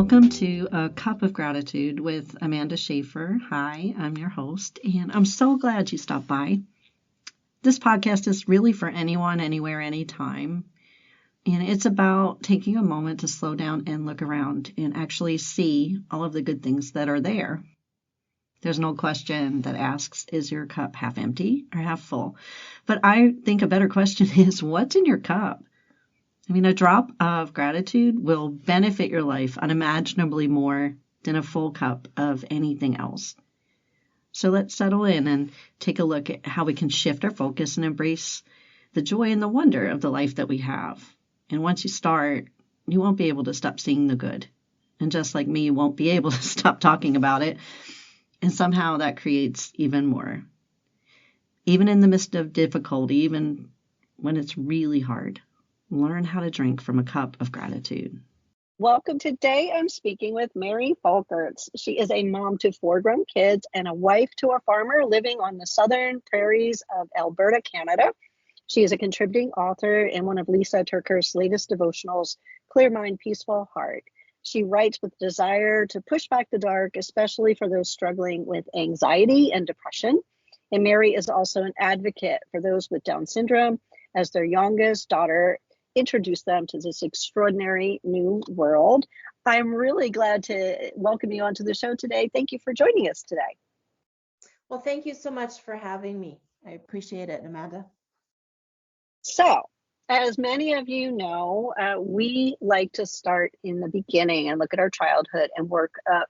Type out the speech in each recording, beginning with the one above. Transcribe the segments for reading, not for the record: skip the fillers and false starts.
Welcome to A Cup of Gratitude with Amanda Schaefer. Hi, I'm your host, and I'm so glad you stopped by. This podcast is really for anyone, anywhere, anytime, and it's about taking a moment to slow down and look around and actually see all of the good things that are there. There's no question that asks, is your cup half empty or half full? But I think a better question is, what's in your cup? I mean, a drop of gratitude will benefit your life unimaginably more than a full cup of anything else. So let's settle in and take a look at how we can shift our focus and embrace the joy and the wonder of the life that we have. And once you start, you won't be able to stop seeing the good. And just like me, you won't be able to stop talking about it. And somehow that creates even more. Even in the midst of difficulty, even when it's really hard. Learn how to drink from a cup of gratitude. Welcome. Today I'm speaking with Mary Folkerts. She is a mom to 4 grown kids and a wife to a farmer living on the southern prairies of Alberta, Canada. She is a contributing author in one of Lisa Terkeurst's latest devotionals, Clear Mind, Peaceful Heart. She writes with desire to push back the dark, especially for those struggling with anxiety and depression. And Mary is also an advocate for those with Down syndrome, as their youngest daughter introduce them to this extraordinary new world. I'm really glad to welcome you onto the show today. Thank you for joining us today. Well, thank you so much for having me. I appreciate it, Amanda. So, as many of you know, we like to start in the beginning and look at our childhood and work up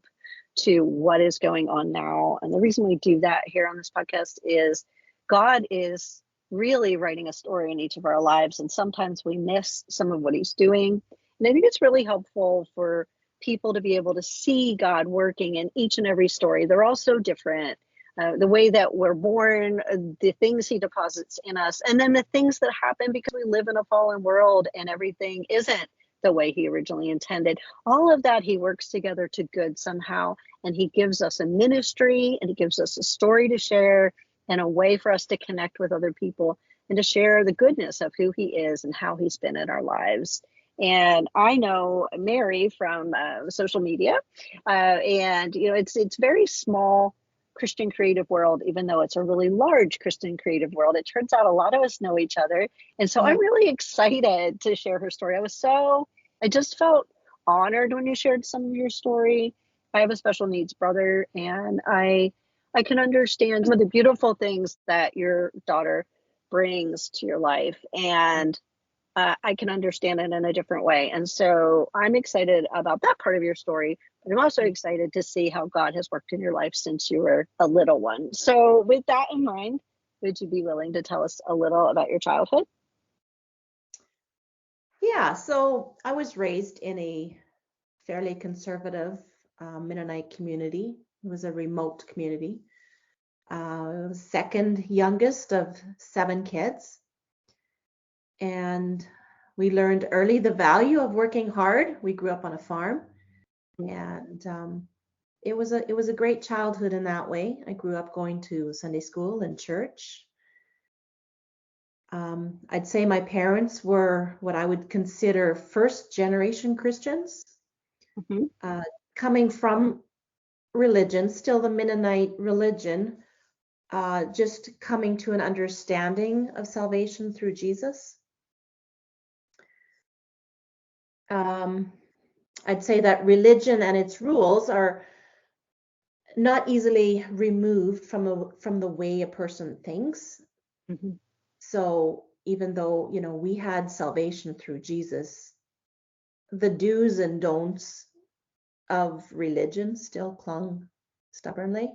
to what is going on now. And the reason we do that here on this podcast is God is really writing a story in each of our lives, and sometimes we miss some of what he's doing. And I think it's really helpful for people to be able to see God working in each and every story. They're all so different. The way that we're born, the things he deposits in us, and then the things that happen because we live in a fallen world and everything isn't the way he originally intended. All of that he works together to good somehow, and he gives us a ministry, and he gives us a story to share, and a way for us to connect with other people and to share the goodness of who he is and how he's been in our lives. And I know Mary from social media, and it's very small Christian creative world, even though it's a really large Christian creative world. It turns out a lot of us know each other, and so I'm really excited to share her story. I just felt honored when you shared some of your story. I have a special needs brother, and I can understand some of the beautiful things that your daughter brings to your life, and I can understand it in a different way. And so I'm excited about that part of your story, but I'm also excited to see how God has worked in your life since you were a little one. So with that in mind, would you be willing to tell us a little about your childhood? Yeah, so I was raised in a fairly conservative Mennonite community. It was a remote community. Second youngest of 7 kids. And we learned early the value of working hard. We grew up on a farm, and it was a great childhood in that way. I grew up going to Sunday school and church. I'd say my parents were what I would consider first generation Christians, coming from religion, still the Mennonite religion, just coming to an understanding of salvation through Jesus. I'd say that religion and its rules are not easily removed from the way a person thinks. So even though, we had salvation through Jesus, the do's and don'ts of religion still clung stubbornly.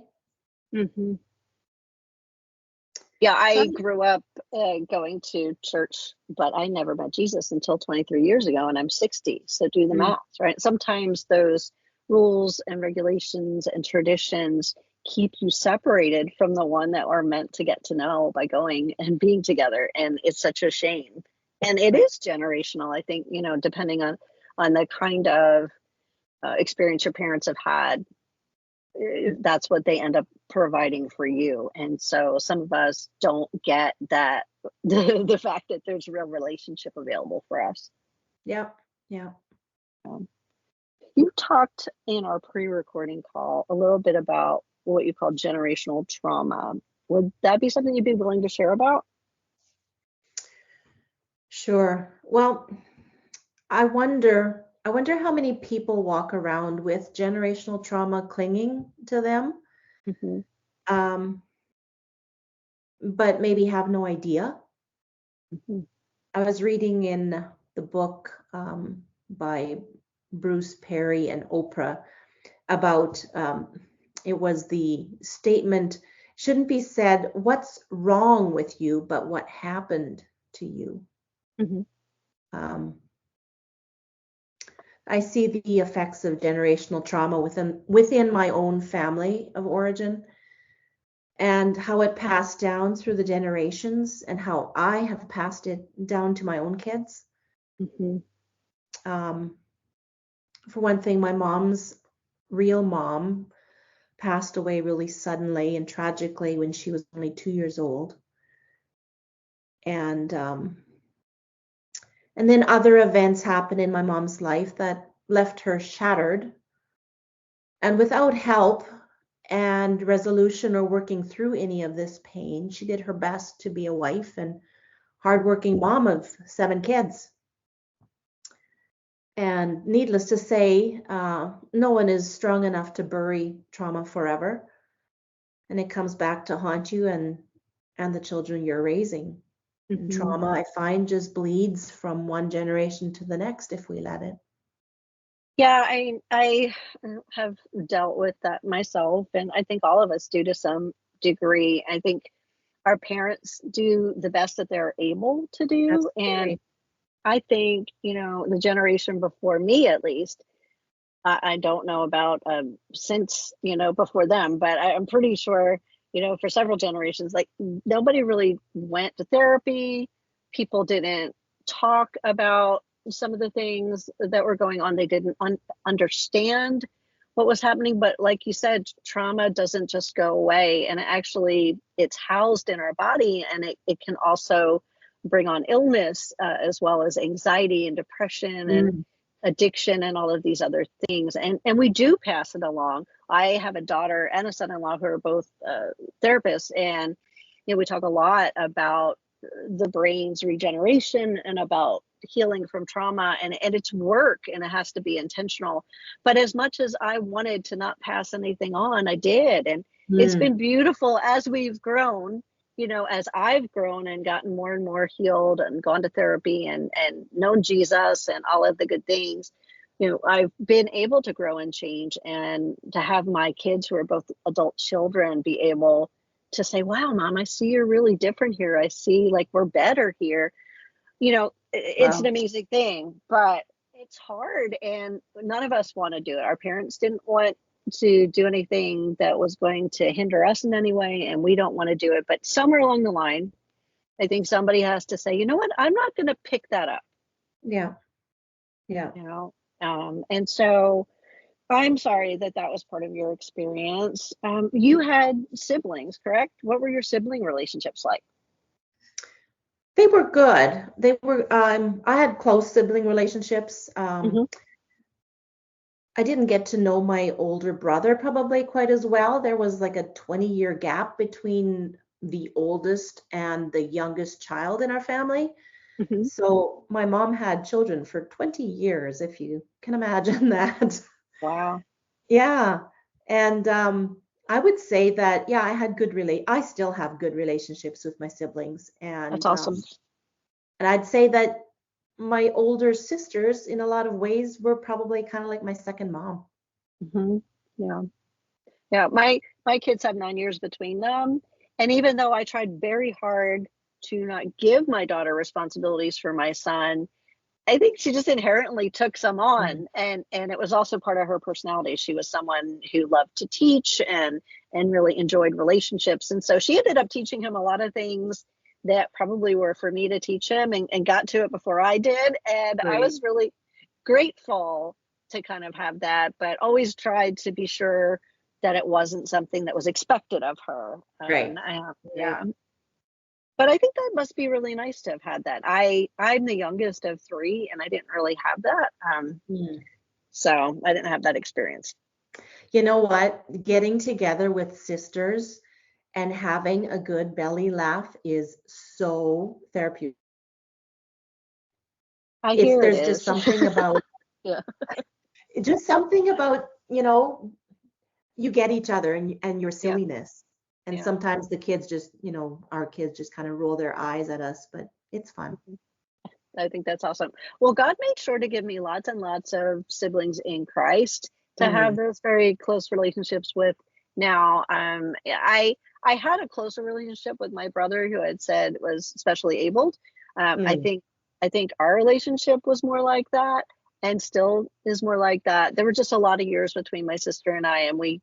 Yeah, I grew up going to church, but I never met Jesus until 23 years ago, and I'm 60. So do the math, right? Sometimes those rules and regulations and traditions keep you separated from the one that are meant to get to know by going and being together. And it's such a shame. And it is generational, I think, depending on the kind of experience your parents have had. That's what they end up providing for you. And so some of us don't get that, the fact that there's real relationship available for us. Yeah. You talked in our pre-recording call a little bit about what you call generational trauma. Would that be something you'd be willing to share about? Sure. Well, I wonder how many people walk around with generational trauma clinging to them, Mm-hmm. but maybe have no idea. Mm-hmm. I was reading in the book by Bruce Perry and Oprah about it was the statement, shouldn't be said what's wrong with you, but what happened to you. Mm-hmm. I see the effects of generational trauma within my own family of origin, and how it passed down through the generations, and how I have passed it down to my own kids. Mm-hmm. For one thing, my mom's real mom passed away really suddenly and tragically when she was only 2 years old. And then other events happened in my mom's life that left her shattered. And without help and resolution or working through any of this pain, she did her best to be a wife and hardworking mom of 7 kids. And needless to say, no one is strong enough to bury trauma forever. And it comes back to haunt you and the children you're raising. Mm-hmm. And trauma, I find, just bleeds from one generation to the next if we let it. Yeah, I have dealt with that myself, and I think all of us do to some degree. I think our parents do the best that they're able to do. Absolutely. And I think, the generation before me, at least, I don't know about since, before them, but I'm pretty sure, for several generations, like nobody really went to therapy. People didn't talk about some of the things that were going on. They didn't understand what was happening. But like you said, trauma doesn't just go away, and it's housed in our body, and it can also bring on illness, as well as anxiety and depression and addiction and all of these other things. And we do pass it along. I have a daughter and a son-in-law who are both therapists, and we talk a lot about the brain's regeneration and about healing from trauma, and it's work, and it has to be intentional. But as much as I wanted to not pass anything on, I did. And it's been beautiful as we've grown, as I've grown and gotten more and more healed and gone to therapy and known Jesus and all of the good things. I've been able to grow and change, and to have my kids, who are both adult children, be able to say, wow, Mom, I see you're really different here. I see, like, we're better here. It's an amazing thing, but it's hard, and none of us want to do it. Our parents didn't want to do anything that was going to hinder us in any way, and we don't want to do it. But somewhere along the line, I think somebody has to say, you know what, I'm not going to pick that up. Yeah. And so I'm sorry that was part of your experience. You had siblings, correct? What were your sibling relationships like? They were good. They were. I had close sibling relationships. I didn't get to know my older brother probably quite as well. There was like a 20-year gap between the oldest and the youngest child in our family. Mm-hmm. So my mom had children for 20 years, if you can imagine that. Wow. Yeah. And I would say that, yeah, I still have good relationships with my siblings. And that's awesome. And I'd say that my older sisters, in a lot of ways, were probably kind of like my second mom. Mm-hmm. Yeah. My kids have 9 years between them, and even though I tried very hard to not give my daughter responsibilities for my son, I think she just inherently took some on, and it was also part of her personality. She was someone who loved to teach and really enjoyed relationships, and so she ended up teaching him a lot of things that probably were for me to teach him, and got to it before I did. And I was really grateful to kind of have that, but always tried to be sure that it wasn't something that was expected of her. Yeah. But I think that must be really nice to have had that. I'm the youngest of 3, and I didn't really have that. So I didn't have that experience. You know what? Getting together with sisters and having a good belly laugh is so therapeutic. I hear it There's just is. something about Yeah. you get each other and your Yeah. silliness. And Yeah. sometimes the kids just, our kids just kind of roll their eyes at us, but it's fun. I think that's awesome. Well, God made sure to give me lots and lots of siblings in Christ to have those very close relationships with. Now, I had a closer relationship with my brother, who had said was specially abled. I Mm. think our relationship was more like that, and still is more like that. There were just a lot of years between my sister and I, and we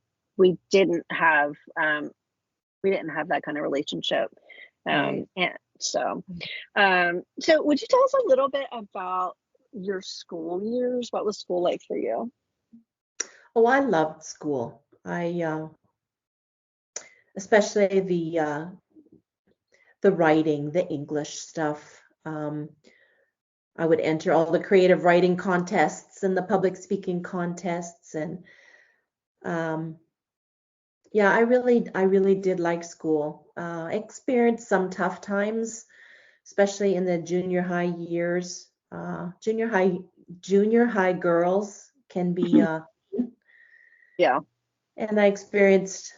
didn't have that kind of relationship. Right. And so would you tell us a little bit about your school years? What was school like for you? Oh, I loved school. Especially the writing, the English stuff. I would enter all the creative writing contests and the public speaking contests, and yeah, I really did like school. Experienced some tough times, especially in the junior high years. Junior high girls can be, Yeah. and I experienced,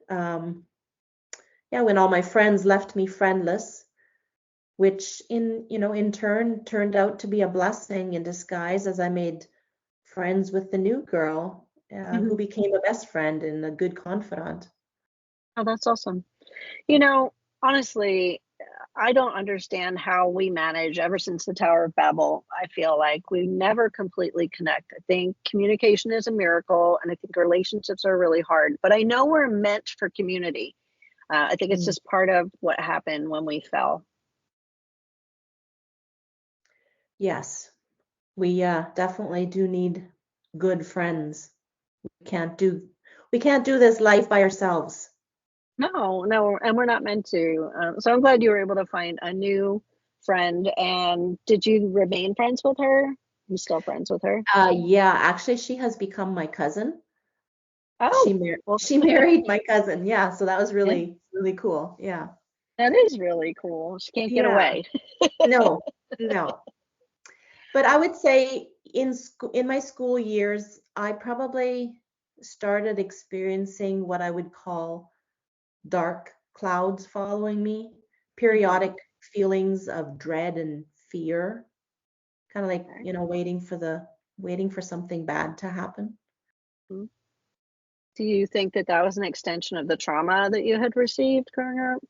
um, yeah, when all my friends left me friendless, which in turn turned out to be a blessing in disguise, as I made friends with the new girl, who became a best friend and a good confidant. Oh, that's awesome. Honestly, I don't understand how we manage ever since the Tower of Babel. I feel like we never completely connect. I think communication is a miracle, and I think relationships are really hard. But I know we're meant for community. I think it's Mm. just part of what happened when we fell. Yes, we definitely do need good friends. We can't do this life by ourselves. No, no, and we're not meant to. So I'm glad you were able to find a new friend. And did you remain friends with her? You still friends with her? Yeah, actually, she has become my cousin. Oh, well, She married my cousin. Yeah, so that was yeah, really cool. Yeah. that is really cool. She can't get Yeah. away. No, no. But I would say in my school years, I probably started experiencing what I would call dark clouds following me, periodic feelings of dread and fear, kind of like, Okay. waiting for something bad to happen. Mhm. Do you think that that was an extension of the trauma that you had received growing up?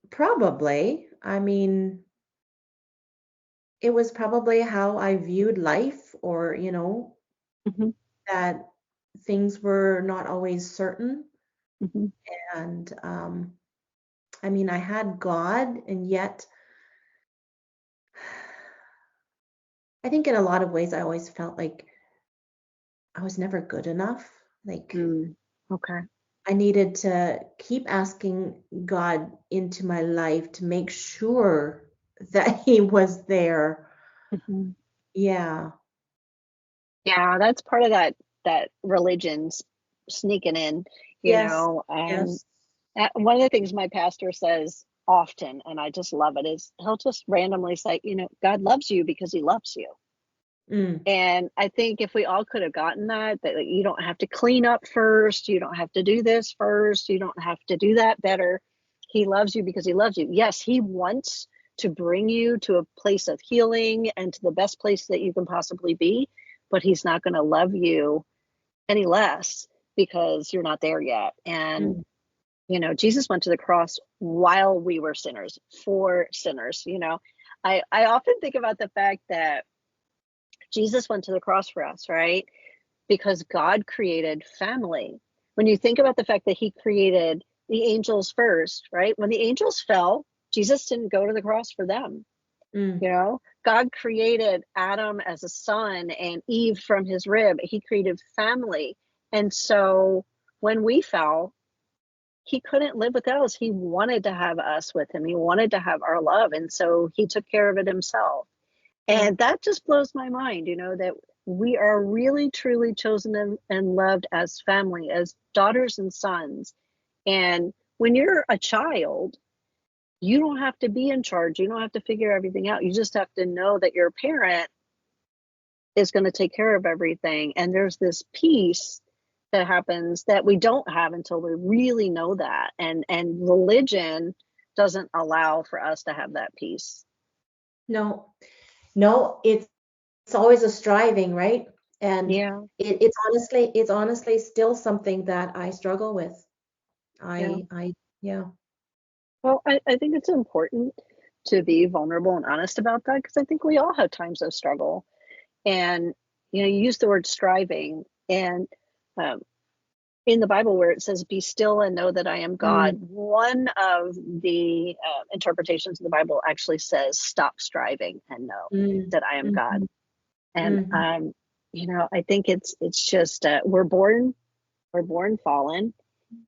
Probably. I mean, it was probably how I viewed life, or, Hmm. that things were not always certain. Hmm. And I mean, I had God, and yet I think in a lot of ways I always felt like I was never good enough. Like Mm. Okay. I needed to keep asking God into my life to make sure that He was there. Hmm. Yeah. Yeah, that's part of that religion's sneaking in, you Yes. know. Yes. One of the things my pastor says often, and I just love it, is he'll just randomly say, God loves you because he loves you. Mm, And I think if we all could have gotten that like, you don't have to clean up first, you don't have to do this first, you don't have to do that better. He loves you because he loves you. Yes, he wants to bring you to a place of healing and to the best place that you can possibly be, but he's not going to love you any less because you're not there yet. And mm. Jesus went to the cross while we were sinners, for sinners. I often think about the fact that Jesus went to the cross for us, right? Because God created family. When you think about the fact that he created the angels first, right? When the angels fell, Jesus didn't go to the cross for them. Mm. God created Adam as a son and Eve from his rib. He created family. And so when we fell, he couldn't live without us. He wanted to have us with him. He wanted to have our love. And so he took care of it himself. And that just blows my mind, that we are really truly chosen and loved as family, as daughters and sons. And when you're a child, you don't have to be in charge. You don't have to figure everything out. You just have to know that your parent is going to take care of everything. And there's this peace that happens that we don't have until we really know that. And religion doesn't allow for us to have that peace. No, it's always a striving, right? And Yeah. it's honestly still something that I struggle with. Yeah. Well, I think it's important to be vulnerable and honest about that, because I think we all have times of struggle. And, you use the word striving, and um, in the Bible where it says, be still and know that I am God, one of the interpretations of the Bible actually says, stop striving and know that I am God. And, I think it's just, we're born fallen.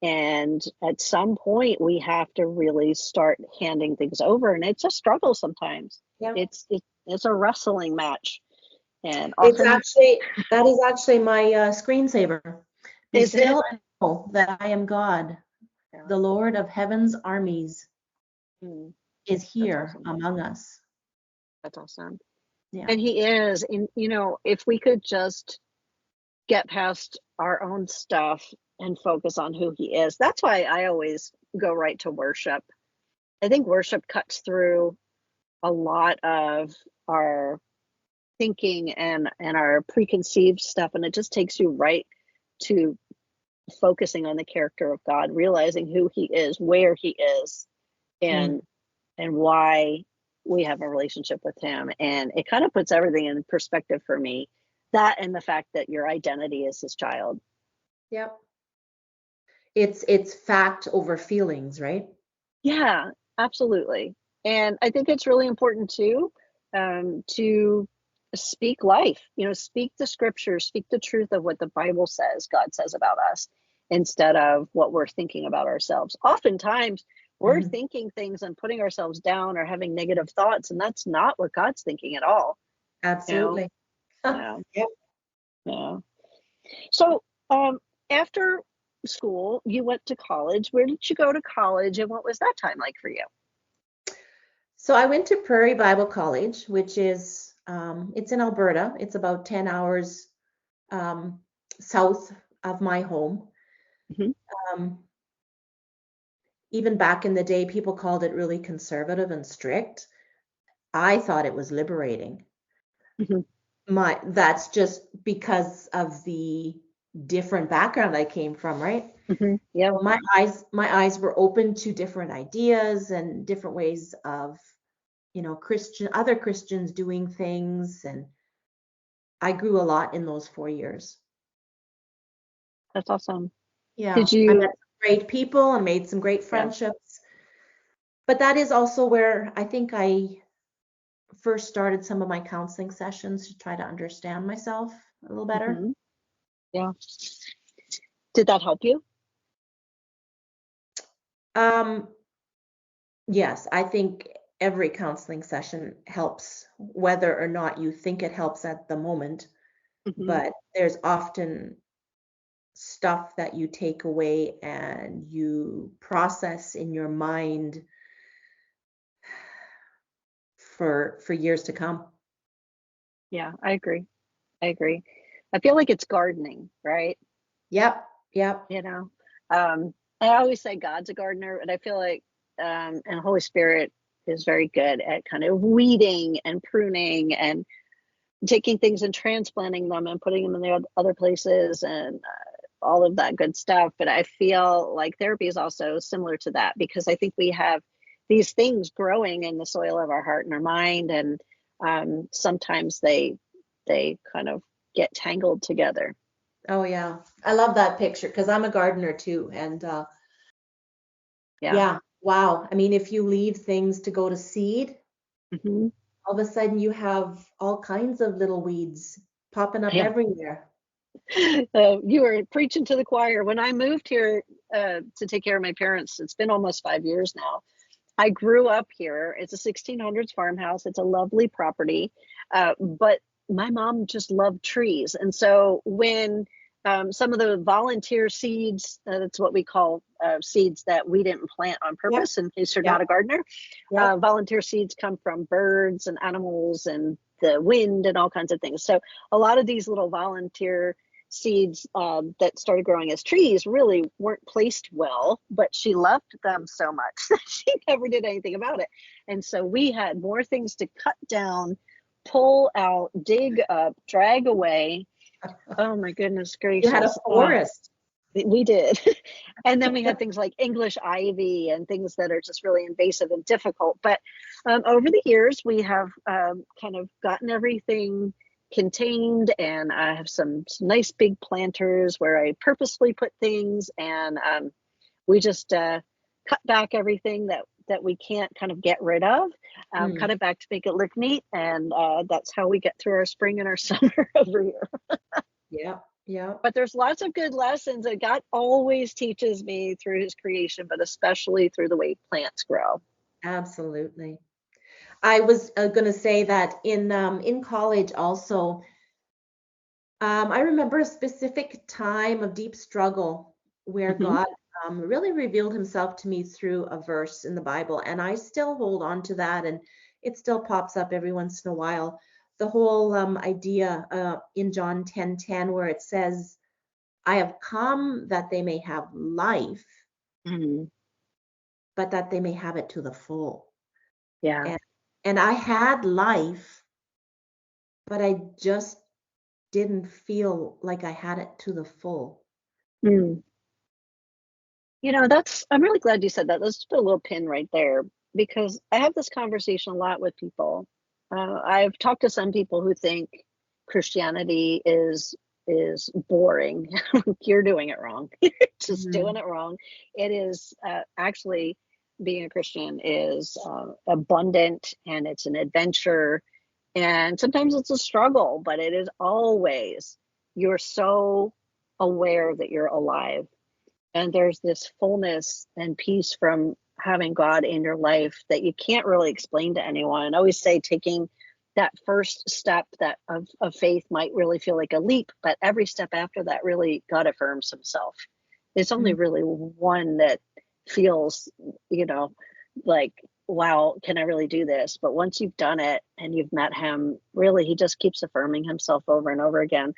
And at some point we have to really start handing things over. And it's a struggle sometimes. Yeah. It's a wrestling match. And often that is actually my screensaver. Be is still and know that I am God. Yeah. The Lord of heaven's armies is here awesome. among us. That's awesome. Yeah. And he is. And, if we could just get past our own stuff and focus on who he is. That's why I always go right to worship. I think worship cuts through a lot of our thinking and our preconceived stuff, and it just takes you right to focusing on the character of God, realizing who he is, where he is, and why we have a relationship with him. And it kind of puts everything in perspective for me, that and the fact that your identity is his child. Yep. It's fact over feelings, right? Yeah, absolutely. And I think it's really important too, to speak life, speak the scriptures, speak the truth of what the Bible says, God says about us, instead of what we're thinking about ourselves. Oftentimes we're thinking things and putting ourselves down or having negative thoughts, and that's not what God's thinking at all. Absolutely. Yeah. Yep. Yeah. So, after school, you went to college. Where did you go to college, and what was that time like for you? So I went to Prairie Bible College, which is it's in Alberta. It's about 10 hours south of my home. Even back in the day, people called it really conservative and strict. I thought it was liberating. That's just because of the different background I came from, right? Yeah. My eyes were open to different ideas and different ways of, other Christians doing things, and I grew a lot in those 4 years. That's awesome. Yeah. Did you? I met some great people and made some great friendships. But that is also where I think I first started some of my counseling sessions to try to understand myself a little better. Yeah. Did that help you? Yes, I think every counseling session helps, whether or not you think it helps at the moment. But there's often stuff that you take away and you process in your mind for years to come. Yeah, I agree. I feel like it's gardening, right? Yep. I always say God's a gardener, but I feel like, and Holy Spirit is very good at kind of weeding and pruning and taking things and transplanting them and putting them in the other places and all of that good stuff. But I feel like therapy is also similar to that, because I think we have these things growing in the soil of our heart and our mind, and sometimes they kind of get tangled together. Oh yeah, I love that picture because I'm a gardener too, and yeah, wow. I mean, if you leave things to go to seed, all of a sudden you have all kinds of little weeds popping up everywhere. You were preaching to the choir. When I moved here to take care of my parents, it's been almost 5 years now. I grew up here. It's a 1600s farmhouse. It's a lovely property. But my mom just loved trees. And so when some of the volunteer seeds, that's what we call seeds that we didn't plant on purpose, in case you're not a gardener. Volunteer seeds come from birds and animals and the wind and all kinds of things. So a lot of these little volunteer seeds that started growing as trees really weren't placed well, but she loved them so much that she never did anything about it. And so we had more things to cut down, pull out, dig up, drag away. Oh my goodness gracious. You had a forest. We did. And then we had things like English ivy and things that are just really invasive and difficult. But over the years, we have kind of gotten everything contained, and I have some nice big planters where I purposefully put things, and we just cut back everything that we can't kind of get rid of, cut it back to make it look neat, and that's how we get through our spring and our summer over here. Yeah. But there's lots of good lessons that God always teaches me through his creation, but especially through the way plants grow. Absolutely. I was going to say that in college also, I remember a specific time of deep struggle where God really revealed himself to me through a verse in the Bible, and I still hold on to that, and it still pops up every once in a while. The whole idea in John 10:10 where it says, I have come that they may have life, but that they may have it to the full. Yeah. And I had life, but I just didn't feel like I had it to the full. You know, I'm really glad you said that. Let's just put a little pin right there, because I have this conversation a lot with people. I've talked to some people who think Christianity is boring. You're doing it wrong. You're just doing it wrong. It is actually, being a Christian is abundant, and it's an adventure, and sometimes it's a struggle, but it is always, you're so aware that you're alive, and there's this fullness and peace from having God in your life that you can't really explain to anyone. I always say taking that first step that of faith might really feel like a leap, but every step after that, really God affirms himself. It's only really one that feels, like, wow, can I really do this? But once you've done it and you've met him, really, he just keeps affirming himself over and over again.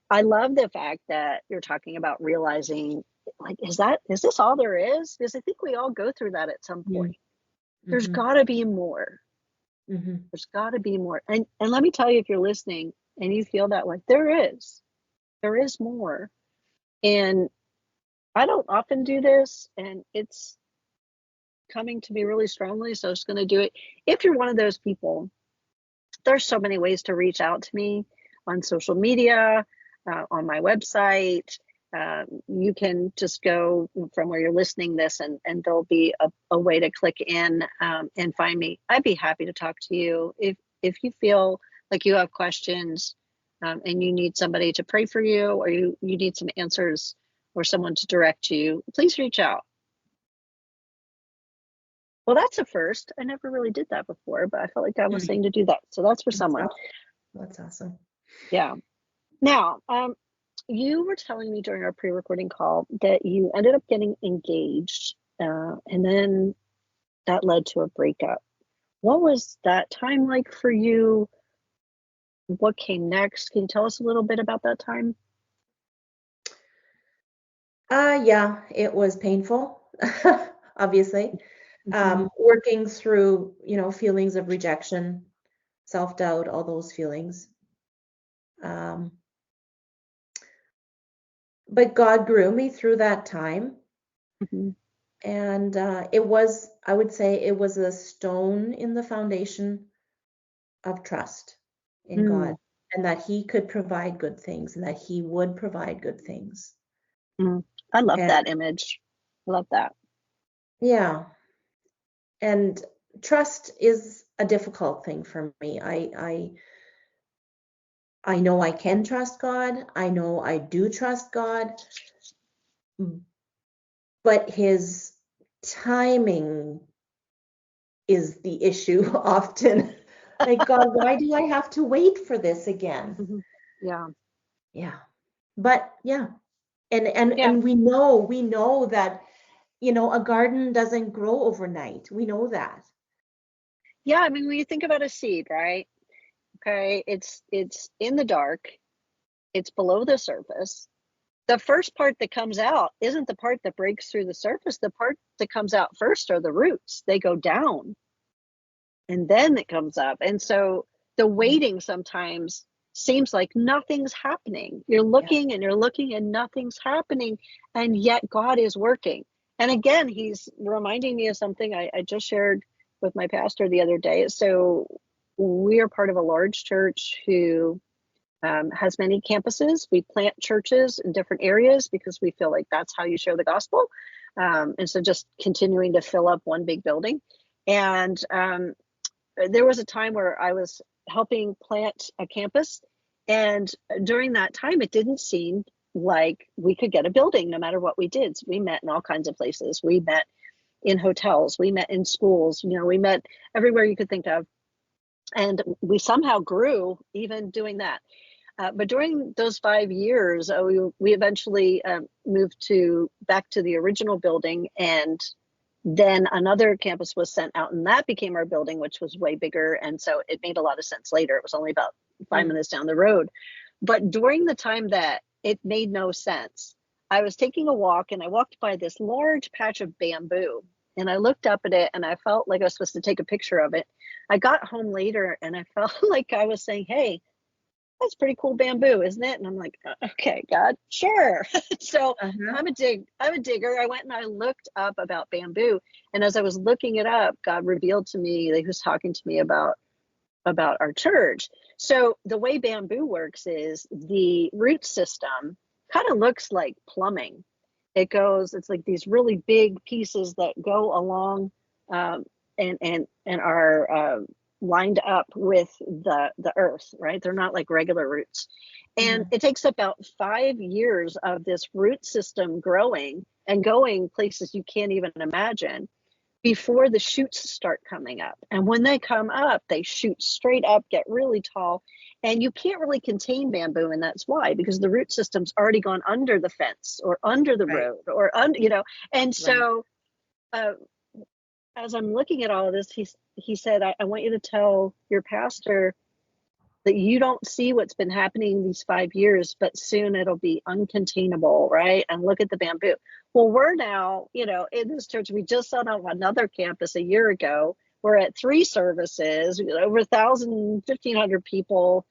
I love the fact that you're talking about realizing, like, is this all there is? Because I think we all go through that at some point. There's got to be more. There's got to be more. And let me tell you, if you're listening and you feel that way, there is more. And I don't often do this, and it's coming to me really strongly, so I'm just going to do it. If you're one of those people, there's so many ways to reach out to me on social media, on my website. You can just go from where you're listening this, and there'll be a way to click in and find me. I'd be happy to talk to you if you feel like you have questions and you need somebody to pray for you, or you need some answers or someone to direct you. Please reach out. Well, that's a first. I never really did that before, but I felt like God was saying to do that. So that's for someone. That's awesome. Yeah. Now, you were telling me during our pre-recording call that you ended up getting engaged, and then that led to a breakup. What was that time like for you? What came next? Can you tell us a little bit about that time? Yeah, it was painful, obviously. Working through, feelings of rejection, self-doubt, all those feelings. But God grew me through that time. And I would say it was a stone in the foundation of trust in God, and that he could provide good things, and that he would provide good things. I love that image. I love that. Yeah. And trust is a difficult thing for me. I know I can trust God. I know I do trust God. But his timing is the issue often. Like, God, why do I have to wait for this again? Yeah. Yeah. But yeah. Yeah. And we know that, a garden doesn't grow overnight. We know that. Yeah. I mean, when you think about a seed, right? Okay. It's in the dark. It's below the surface. The first part that comes out isn't the part that breaks through the surface. The part that comes out first are the roots. They go down and then it comes up. And so the waiting sometimes seems like nothing's happening. You're looking and you're looking and nothing's happening. And yet God is working. And again, he's reminding me of something I just shared with my pastor the other day. So we are part of a large church who has many campuses. We plant churches in different areas because we feel like that's how you share the gospel. And so just continuing to fill up one big building. And there was a time where I was helping plant a campus. And during that time, it didn't seem like we could get a building no matter what we did. So we met in all kinds of places. We met in hotels. We met in schools. We met everywhere you could think of. And we somehow grew even doing that. But during those 5 years, we eventually moved back to the original building, and then another campus was sent out, and that became our building, which was way bigger. And so it made a lot of sense later. It was only about 5 minutes down the road. But during the time that it made no sense, I was taking a walk and I walked by this large patch of bamboo, and I looked up at it and I felt like I was supposed to take a picture of it. I got home later and I felt like I was saying, hey, that's pretty cool bamboo, isn't it? And I'm like, okay, God, sure. So I'm a digger. I went and I looked up about bamboo. And as I was looking it up, God revealed to me that he was talking to me about our church. So the way bamboo works is the root system kind of looks like plumbing. It's like these really big pieces that go along and are lined up with the earth, right? They're not like regular roots. And it takes about 5 years of this root system growing and going places you can't even imagine before the shoots start coming up. And when they come up, they shoot straight up, get really tall, and you can't really contain bamboo. And that's why, because the root system's already gone under the fence or under the road or under, and so as I'm looking at all of this, he said, I want you to tell your pastor that you don't see what's been happening these 5 years, but soon it'll be uncontainable, right? And look at the bamboo. Well, we're now, in this church, we just set up another campus a year ago. We're at 3 services, over 1,000, 1,500 people,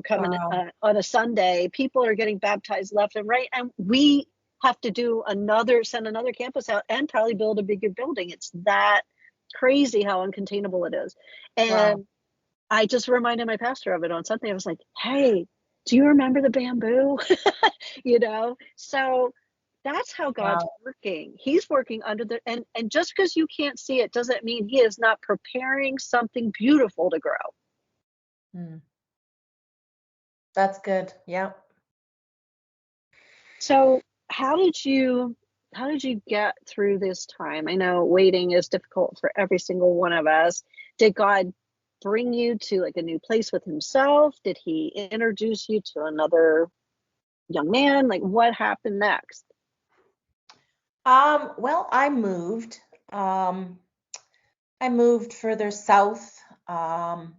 coming on a Sunday. People are getting baptized left and right. And we have to send another campus out and probably build a bigger building. It's that crazy how uncontainable it is. And I just reminded my pastor of it on Sunday. I was like, hey, do you remember the bamboo? So that's how God's working. He's working under and just because you can't see it doesn't mean he is not preparing something beautiful to grow. That's good. Yeah. So how did you get through this time? I know waiting is difficult for every single one of us. Did God bring you to like a new place with himself? Did he introduce you to another young man? Like what happened next? Well, I moved. I moved further south. Kind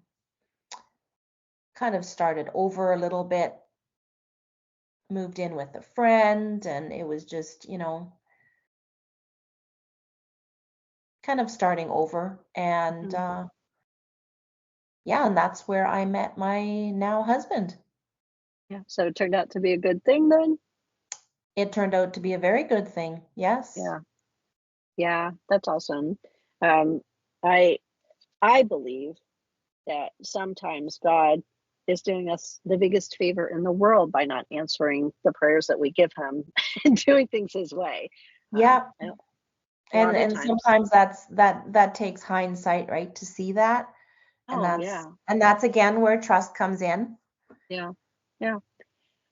of started over a little bit. Moved in with a friend, and it was just, kind of starting over. And and that's where I met my now husband. Yeah. So it turned out to be a good thing then? It turned out to be a very good thing. Yes. Yeah. Yeah, that's awesome. I believe that sometimes God is doing us the biggest favor in the world by not answering the prayers that we give him and doing things his way. Yeah. And sometimes that takes hindsight, right, to see that. And that's again where trust comes in. Yeah. Yeah.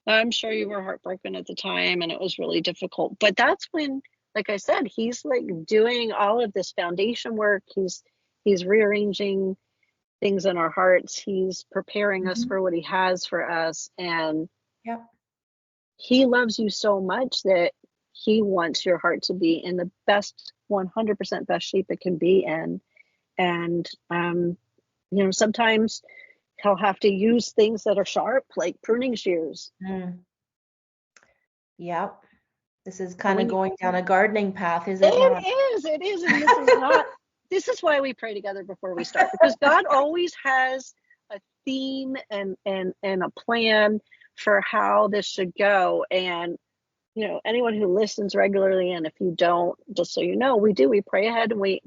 I'm sure you were heartbroken at the time and it was really difficult. But that's when, like I said, he's like doing all of this foundation work. He's rearranging things in our hearts. He's preparing us for what he has for us. And Yep. he loves you so much that he wants your heart to be in the best, 100% best shape it can be in. And, sometimes he'll have to use things that are sharp, like pruning shears. Yep. This is kind of going down a gardening path, is it It not? is. And this is why we pray together before we start, because God always has a theme and a plan for how this should go. And, anyone who listens regularly, and if you don't, just so you know, we pray ahead, and we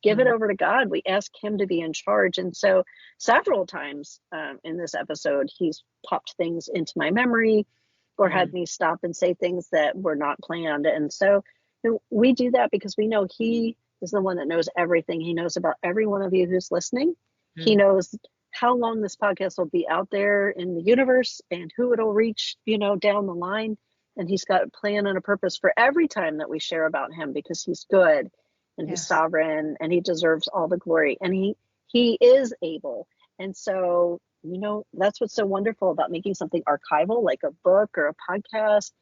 give it over to God. We ask him to be in charge. And so several times in this episode, he's popped things into my memory or had me stop and say things that were not planned. And so we do that because we know he is the one that knows everything. He knows about every one of you who's listening. He knows how long this podcast will be out there in the universe and who it'll reach, down the line. And he's got a plan and a purpose for every time that we share about him, because he's good and he's sovereign and he deserves all the glory, and he is able. And so, that's what's so wonderful about making something archival, like a book or a podcast,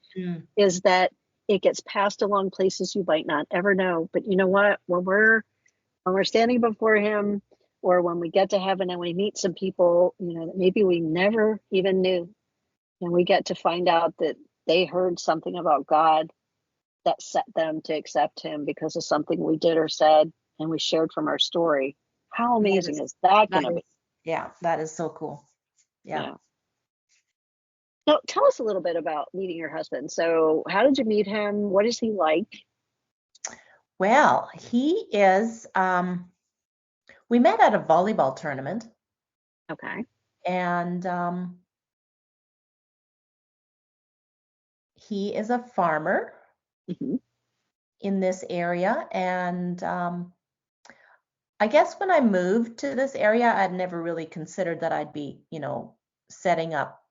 is that it gets passed along places you might not ever know. But you know what? When we're standing before him, or when we get to heaven and we meet some people, that maybe we never even knew, and we get to find out that they heard something about God that set them to accept him because of something we did or said, and we shared from our story. How amazing is that going to be? Yeah, that is so cool. Yeah. So tell us a little bit about meeting your husband. So how did you meet him? What is he like? Well, he is, we met at a volleyball tournament. Okay. And he is a farmer in this area. And I guess when I moved to this area, I'd never really considered that I'd be, setting up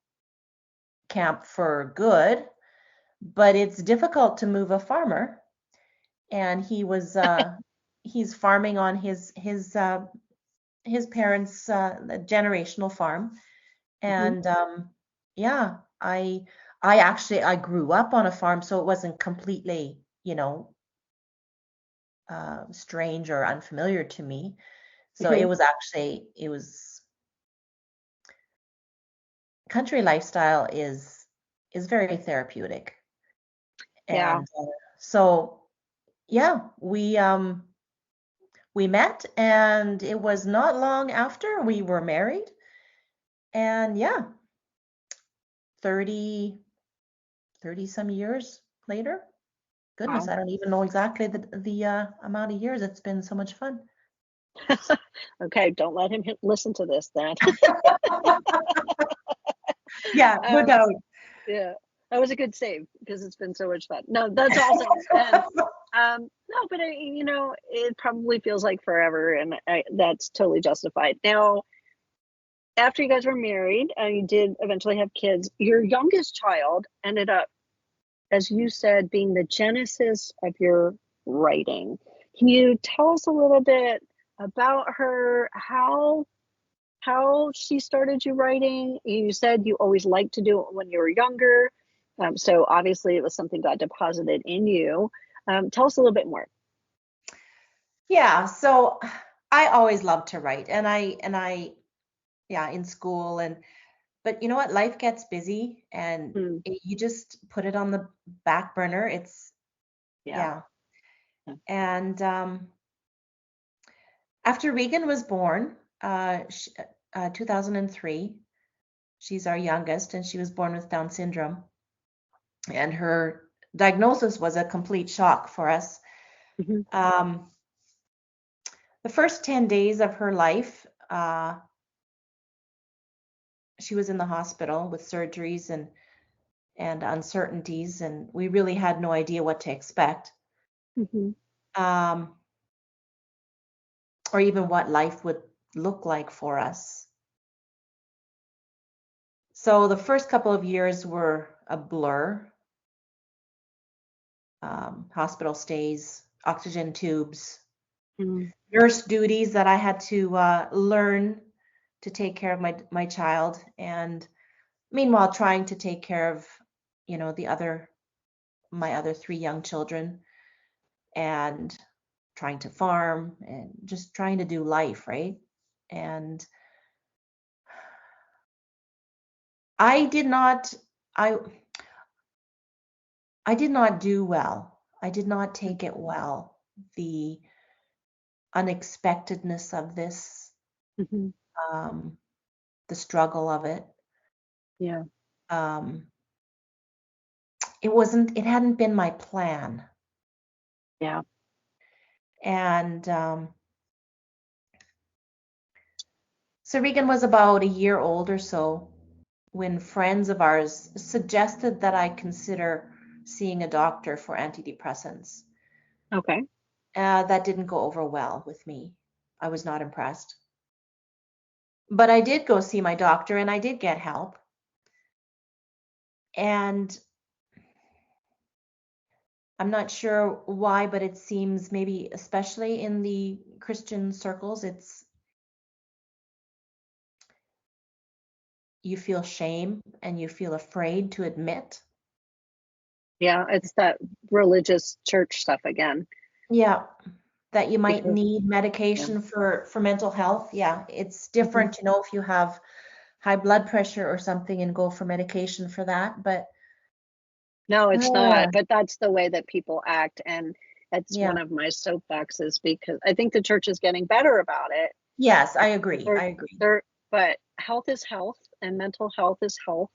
camp for good. But it's difficult to move a farmer. And he was he's farming on his parents' generational farm. And I grew up on a farm, so it wasn't completely, strange or unfamiliar to me. So it was country lifestyle is very therapeutic. And so we met, and it was not long after we were married. And 30 some years later. Goodness, wow. I don't even know exactly the amount of years. It's been so much fun. Okay, don't let him listen to this then. Yeah, no doubt. Yeah, that was a good save because it's been so much fun. No, that's awesome. And, no, but it probably feels like forever, and that's totally justified. Now, after you guys were married and you did eventually have kids, your youngest child ended up, as you said, being the genesis of your writing. Can you tell us a little bit about her, how she started you writing? You said you always liked to do it when you were younger. So obviously it was something God deposited in you. Tell us a little bit more. Yeah, so I always loved to write, and I in school, but you know what? Life gets busy, and you just put it on the back burner. It's And after Regan was born, 2003, she's our youngest, and she was born with Down syndrome. And her diagnosis was a complete shock for us. The first 10 days of her life, she was in the hospital with surgeries and uncertainties, and we really had no idea what to expect, or even what life would look like for us. So the first couple of years were a blur. Hospital stays, oxygen tubes, nurse duties that I had to learn to take care of my child, and meanwhile trying to take care of, my other three young children, and trying to farm and just trying to do life, right? And I did not I I did not do well. I did not take it well. The unexpectedness of this, Mm-hmm. um, the struggle of it. Yeah. Um, it hadn't been my plan. Yeah. And so Regan was about a year old or so when friends of ours suggested that I consider seeing a doctor for antidepressants. Okay. That didn't go over well with me. I was not impressed. But I did go see my doctor and I did get help. And I'm not sure why, but it seems maybe especially in the Christian circles, you feel shame and you feel afraid to admit. Yeah, it's that religious church stuff again. Yeah, that you might Because need yeah. medication for mental health. Yeah, it's Mm-hmm. different, if you have high blood pressure or something and go for medication for that. But No, it's not. uh, But that's the way that people act. And that's yeah, one of my soapboxes because I think the church is getting better about it. yes, I agree. They're, I agree. but health is health and mental health is health.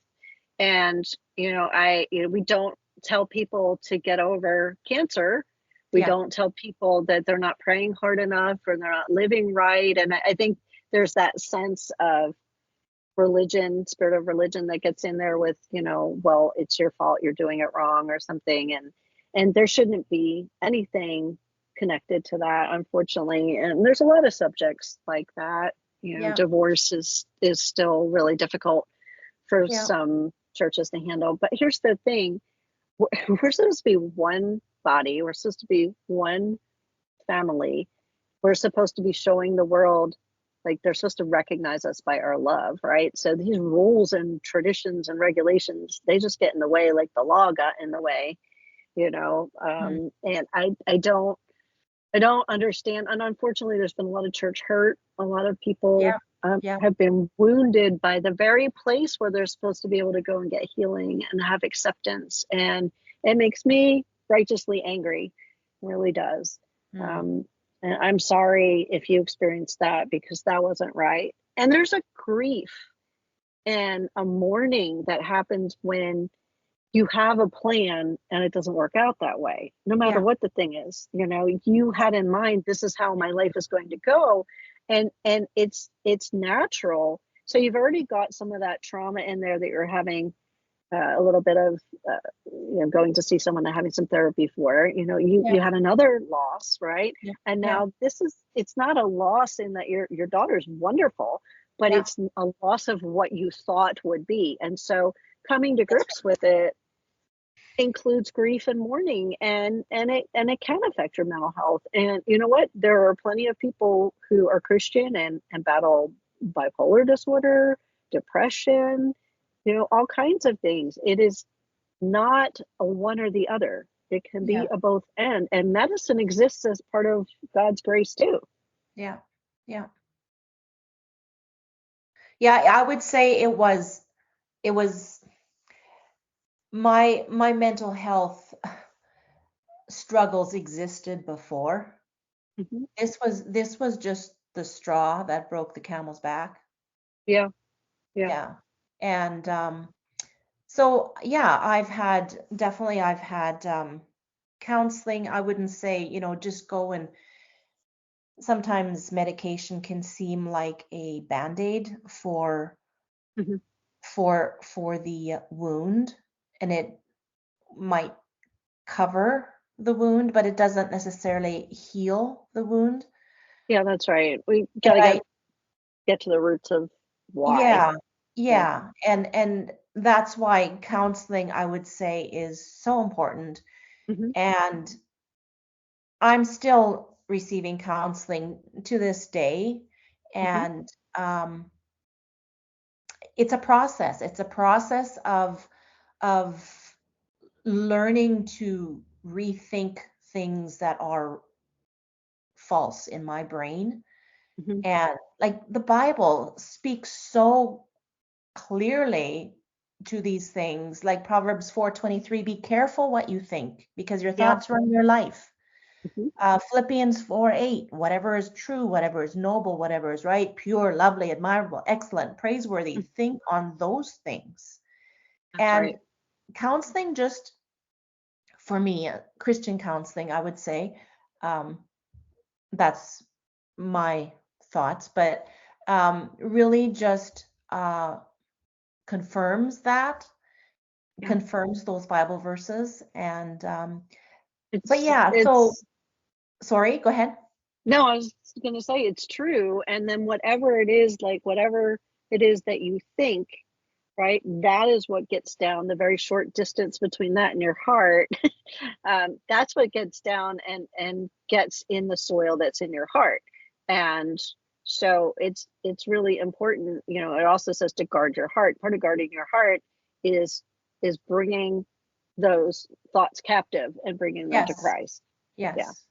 And, we don't tell people to get over cancer. We Yeah, don't tell people that they're not praying hard enough or they're not living right. And I think there's that sense of religion, spirit of religion that gets in there with, well, it's your fault, you're doing it wrong or something. And there shouldn't be anything connected to that, unfortunately. And there's a lot of subjects like that. yeah, Divorce is still really difficult for yeah, some churches to handle. But here's the thing. We're supposed to be one body. We're supposed to be one family. We're supposed to be showing the world, like they're supposed to recognize us by our love, right? So these rules and traditions and regulations, they just get in the way, like the law got in the way, mm, and I don't understand. And unfortunately, there's been a lot of church hurt. A lot of people yeah, yeah, have been wounded by the very place where they're supposed to be able to go and get healing and have acceptance. And it makes me righteously angry. It really does. mm, Um, and I'm sorry if you experienced that because that wasn't right. And there's a grief and a mourning that happens when you have a plan and it doesn't work out that way, no matter yeah, what the thing is. You had in mind, this is how my life is going to go. And it's natural. So you've already got some of that trauma in there that you're having a little bit of going to see someone and having some therapy for. You yeah, had another loss, right? yeah, And yeah, now it's not a loss in that your daughter's wonderful, but yeah. it's a loss of what you thought would be. And so coming to grips with it includes grief and mourning, and it can affect your mental health. And you know what, there are plenty of people who are Christian and battle bipolar disorder, depression, all kinds of things. It is not a one or the other. It can Yeah, be a both and medicine exists as part of God's grace too. yeah, yeah. Yeah, I would say it was my mental health struggles existed before. Hmm. This was just the straw that broke the camel's back. Yeah. Yeah. Yeah. And so yeah, I've had counseling. I wouldn't say, just go, and sometimes medication can seem like a band-aid Hmm. for the wound, and it might cover the wound, but it doesn't necessarily heal the wound. Yeah, that's right. We got And to I get to the roots of why. Yeah, Yeah. yeah. And that's why counseling, I would say, is so important. Hmm. And I'm still receiving counseling to this day. Hmm. And um it's a process. It's a process of learning to rethink things that are false in my brain. Mm-hmm. And like the Bible speaks so clearly to these things, like Proverbs 4:23, be careful what you think, because your Yeah. thoughts run your life. Mm-hmm. Philippians 4:8, whatever is true, whatever is noble, whatever is right, pure, lovely, admirable, excellent, praiseworthy, think on those things. That's And right. counseling, just for me, Christian counseling, I would say, that's my thoughts, but really just confirms that, Yeah. confirms those Bible verses. And but It's yeah, so it's sorry, go ahead. no, I was going to say it's true. And then whatever it is, like whatever it is that you think, right? That is what gets down the very short distance between that and your heart. That's what gets down and gets in the soil that's in your heart. And so it's really important. You know, it also says to guard your heart. Part of guarding your heart is bringing those thoughts captive and bringing them to Yes, Christ. Yeah, yes.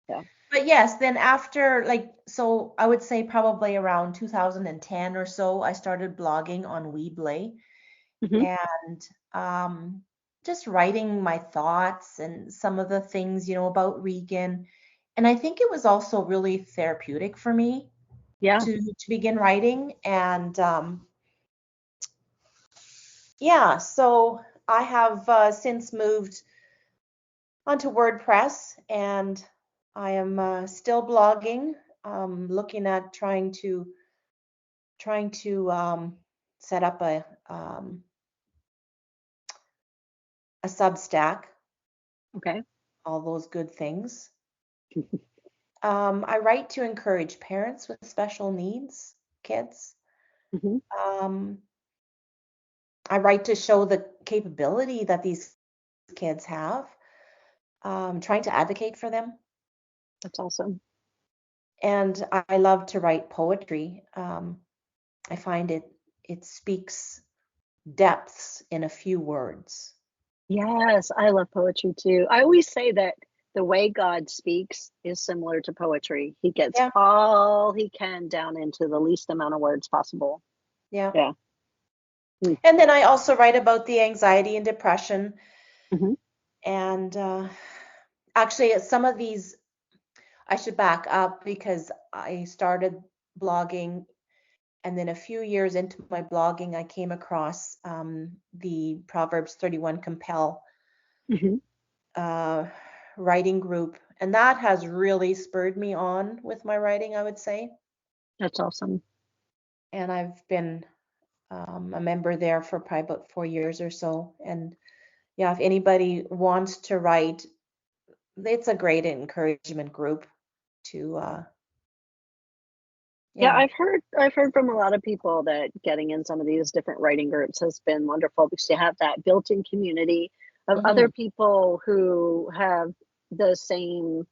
yeah. But yes, then after, like, so I would say probably around 2010 or so, I started blogging on Weebly, Hmm. and just writing my thoughts and some of the things, about Regan. And I think it was also really therapeutic for me Yeah. to begin writing. And yeah, so I have since moved onto WordPress, and I am still blogging, looking at trying to set up a Substack, Okay. all those good things. I write to encourage parents with special needs, kids. Hmm. Um, I write to show the capability that these kids have, trying to advocate for them. That's awesome. And I love to write poetry. I find it speaks depths in a few words. Yes, I love poetry too. I always say that the way God speaks is similar to poetry. He gets Yeah, all he can down into the least amount of words possible. yeah. Yeah. Mm. And then I also write about the anxiety and depression. Hmm. And actually, some of these, I should back up, because I started blogging, and then a few years into my blogging, I came across the Proverbs 31 Compel Hmm. uh, writing group. And that has really spurred me on with my writing, I would say. That's awesome. And I've been a member there for probably about 4 years or so. And yeah, if anybody wants to write, it's a great encouragement group to, Yeah, yeah. I've heard from a lot of people that getting in some of these different writing groups has been wonderful because you have that built-in community of other Hmm. people who have the same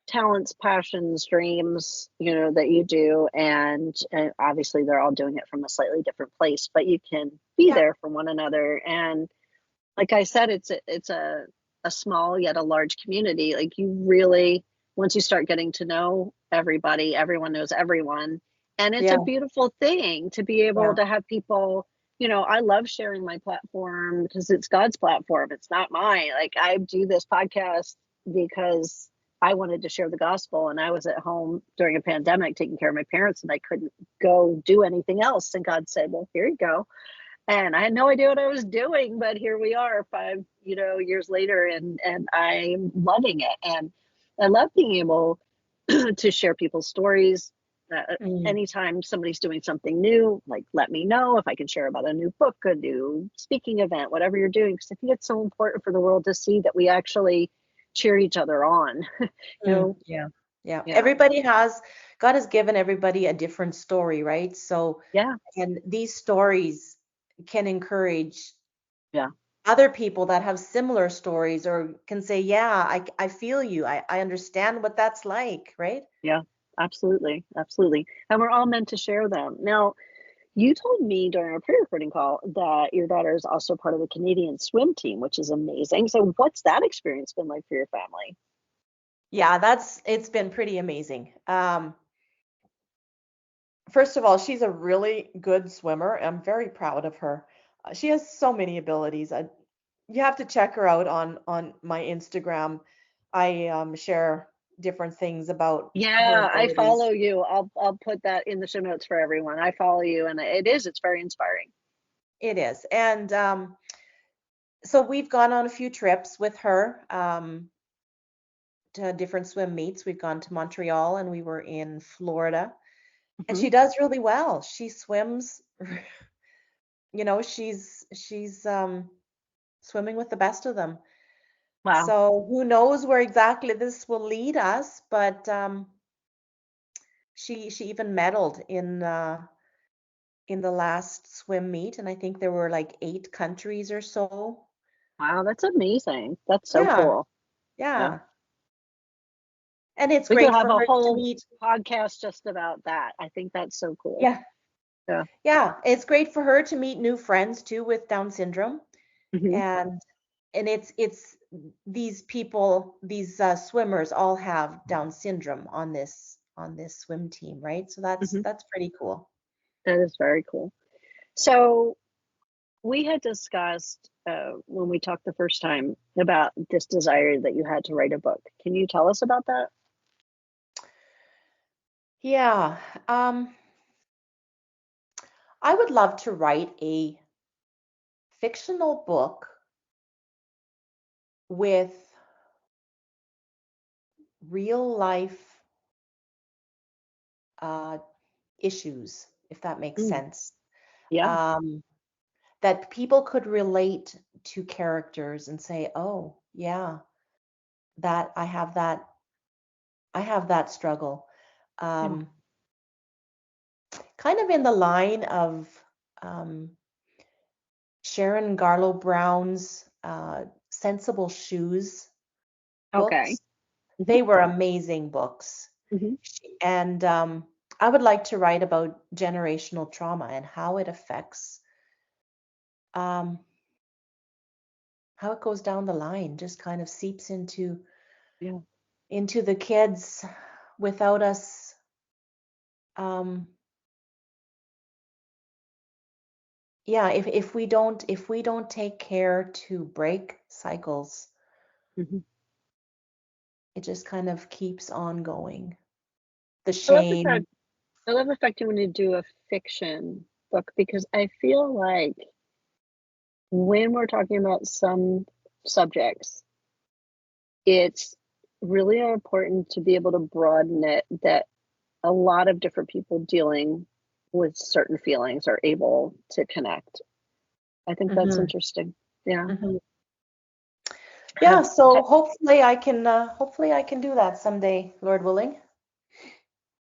talents, passions, dreams, that you do. And obviously they're all doing it from a slightly different place, but you can be Yeah, there for one another. And like I said, it's a small yet a large community. Like you really, once you start getting to know everybody, everyone knows everyone. And it's a yeah, beautiful thing to be able yeah, to have people, I love sharing my platform because it's God's platform. It's not mine. Like I do this podcast because I wanted to share the gospel, and I was at home during a pandemic taking care of my parents, and I couldn't go do anything else. And God said, well, here you go. And I had no idea what I was doing, but here we are 5 years later, and I'm loving it. And I love being able to share people's stories. mm, Anytime somebody's doing something new, like let me know if I can share about a new book, a new speaking event, whatever you're doing, because I think it's so important for the world to see that we actually cheer each other on. you know, yeah, yeah. yeah, God has given everybody a different story, right? So, yeah, and these stories can encourage yeah. other people that have similar stories, or can say, yeah, I feel you. I understand what that's like, right? Yeah, absolutely. Absolutely. And we're all meant to share them. Now, You told me during our pre-recording call that your daughter is also part of the Canadian swim team, which is amazing. So what's that experience been like for your family? Yeah, it's been pretty amazing. First of all, she's a really good swimmer. I'm very proud of her. She has so many abilities. You have to check her out on my Instagram. I share different things about her Yeah, I abilities. follow you. I'll put that in the show notes for everyone. I follow you, and it's very inspiring. It is. And so we've gone on a few trips with her to different swim meets. We've gone to Montreal and we were in Florida. And Hmm. she does really well. She swims, she's swimming with the best of them. Wow. So who knows where exactly this will lead us, but she even medaled in the last swim meet, and I think there were like 8 countries or so. Wow, that's amazing. That's so Yeah, cool. Yeah. yeah. And it's We could great have for a her to whole meet. podcast just about that. I think that's so cool. Yeah, Yeah. yeah. It's great for her to meet new friends too with Down syndrome. Hmm. And it's these people, these swimmers all have Down syndrome on this swim team, right? So Hmm. that's pretty cool. That is very cool. So we had discussed when we talked the first time about this desire that you had to write a book. Can you tell us about that? Yeah. I would love to write a fictional book with real life uh, issues, if that makes Mm, sense. yeah. Um, that people could relate to characters and say, "Oh, yeah, that I have that struggle." Yeah. Um, Kind of in the line of um, Sharon Garlow Brown's Sensible Shoes Okay. books. They were amazing books. Hmm. And I would like to write about generational trauma and um, how it goes down the line, just kind of seeps Yeah. into the kids without us. Um, yeah, if we don't take care to break cycles, Hmm. it just kind of keeps on going. The I love the fact shame. I love the fact you want to do a fiction book because I feel like when we're talking about some subjects, it's really important to be able to broaden it that a lot of different people dealing with certain feelings are able to connect. I think that's Hmm. interesting. Yeah. Hmm. Yeah, Have, so hopefully I can do that someday, Lord willing.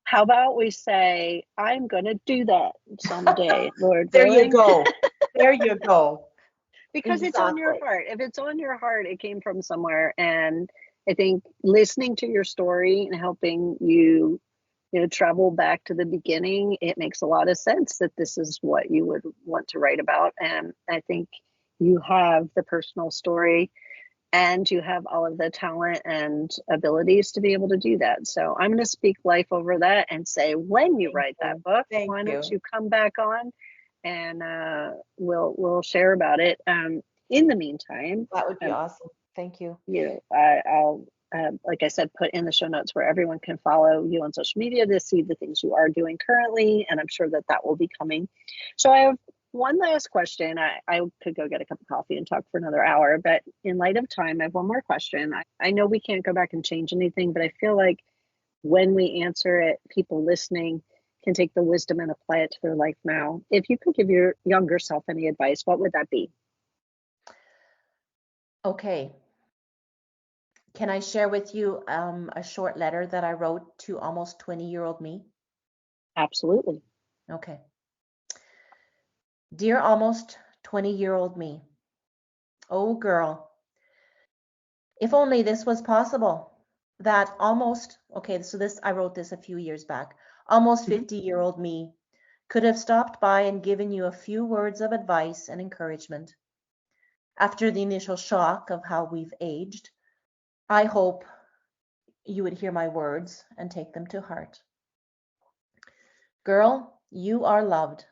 how about we say, I'm going to do that someday, Lord There you willing? go. There you go. Because it's on your Exactly. heart. If it's on your heart, it came from somewhere. And I think listening to your story and helping you, travel back to the beginning, it makes a lot of sense that this is what you would want to write about. And I think you have the personal story and you have all of the talent and abilities to be able to do that. So I'm going to speak life over that and say, when you Thank write that you. book, Thank why don't you. you come back on and we'll share about it. In the meantime, That would be um, awesome. Thank you. I'll like I said, put in the show notes where everyone can follow you on social media to see the things you are doing currently, and I'm sure that that will be coming. So I have one last question. I could go get a cup of coffee and talk for another hour, but in light of time, I have one more question. I know we can't go back and change anything, but I feel like when we answer it, people listening can take the wisdom and apply it to their life now. If you could give your younger self any advice, what would that be? Okay. Can I share with you a short letter that I wrote to almost 20-year-old me? Absolutely. Okay. Dear almost 20-year-old me. Oh, girl, if only this was possible. Okay, so I wrote this a few years back. Almost Mhm. 50-year-old me could have stopped by and given you a few words of advice and encouragement. After the initial shock of how we've aged, I hope you would hear my words and take them to heart. Girl, you are loved.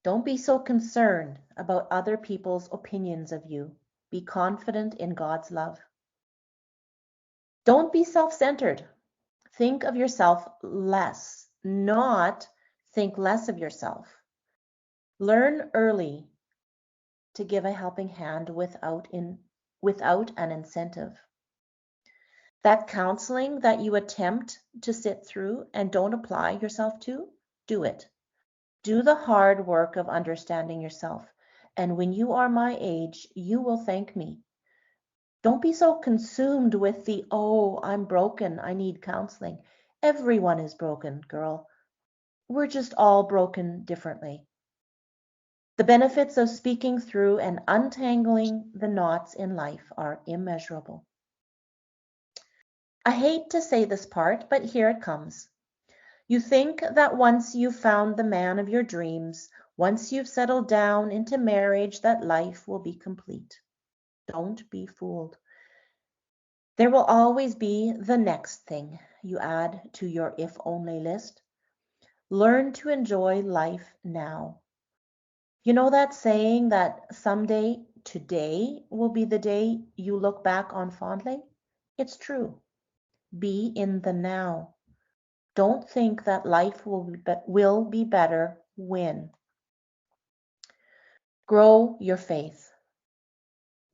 Don't be so concerned about other people's opinions of you. Be confident in God's love. Don't be self-centered. Think of yourself less, not think less of yourself. Learn early to give a helping hand without an incentive. That counseling that you attempt to sit through and don't apply yourself to, do it. Do the hard work of understanding yourself. And when you are my age, you will thank me. Don't be so consumed with the, oh, I'm broken, I need counseling. Everyone is broken, girl. We're just all broken differently. The benefits of speaking through and untangling the knots in life are immeasurable. I hate to say this part, but here it comes. You think that once you've found the man of your dreams, once you've settled down into marriage, that life will be complete. Don't be fooled. There will always be the next thing you add to your if only list. Learn to enjoy life now. You know that saying that someday, today will be the day you look back on fondly? It's true. Be in the now. Don't think that life will be better when. Grow your faith.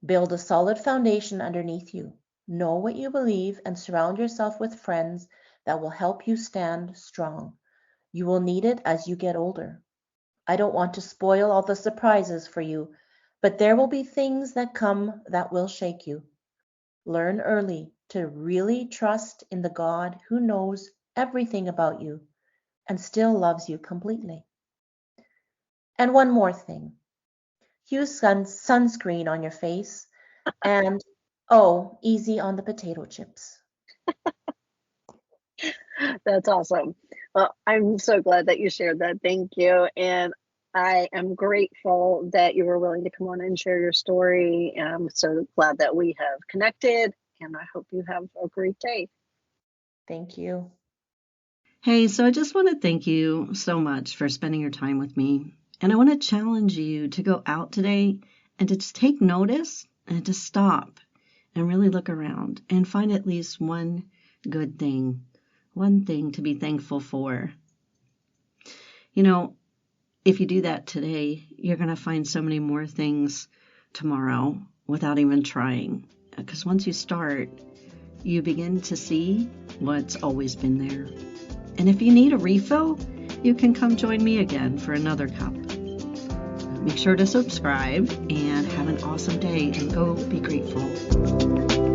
Build a solid foundation underneath you. Know what you believe and surround yourself with friends that will help you stand strong. You will need it as you get older. I don't want to spoil all the surprises for you, but there will be things that come that will shake you. Learn early to really trust in the God who knows everything about you and still loves you completely. And one more thing. Use sunscreen on your face and, oh, easy on the potato chips. That's awesome. Well, I'm so glad that you shared that. Thank you. And I am grateful that you were willing to come on and share your story. I'm so glad that we have connected, and I hope you have a great day. Thank you. Hey, so I just want to thank you so much for spending your time with me. And I want to challenge you to go out today and to just take notice and to stop and really look around and find at least one good thing, one thing to be thankful for. You know, if you do that today, you're going to find so many more things tomorrow without even trying. Because once you start, you begin to see what's always been there. And if you need a refill, you can come join me again for another cup. Make sure to subscribe and have an awesome day and go be grateful.